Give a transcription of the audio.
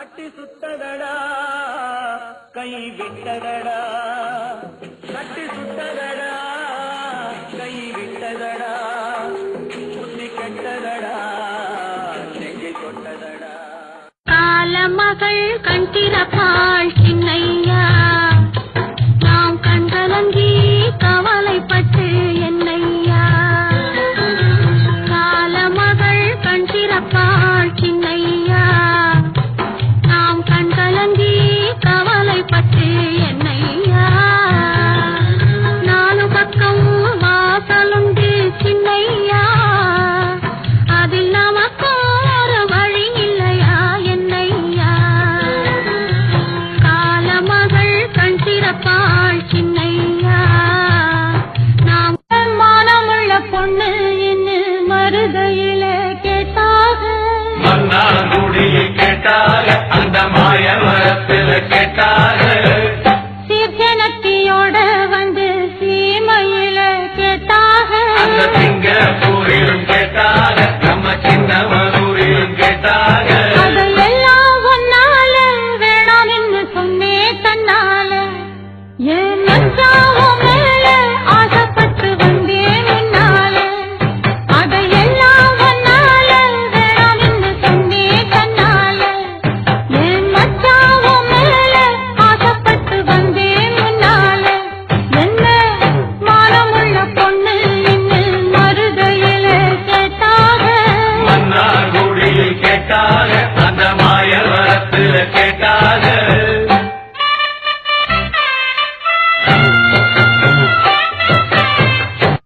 கட்டி சுத்ததடா கை விட்டதடா, கட்டி சுத்ததடா கை விட்டதடா, புத்தி கெட்டதடா நெஞ்சை தொட்டதடா. காலமகள் கண் திறப்பாள் சின்னையா, நாம் கண்கலங்கி கவலைப்பட்டு என்னையா. காலமகள் கண் திறப்பாள் சின்னையா, நாம் கண்கலங்கி கவலைப்பட்டு என்னையா. நாலு பக்கம் வாசலுண்டு சின்னையா, அதில் நமக்கு ஒரு வழி இல்லையா என்னையா. காலமகள் கண் திறப்பாள் சின்னையா, நாம் மானமுள்ள பொண்ணு இன்னு மருதையில கேட்டாக, மன்னாங்குடியில் கேட்டாக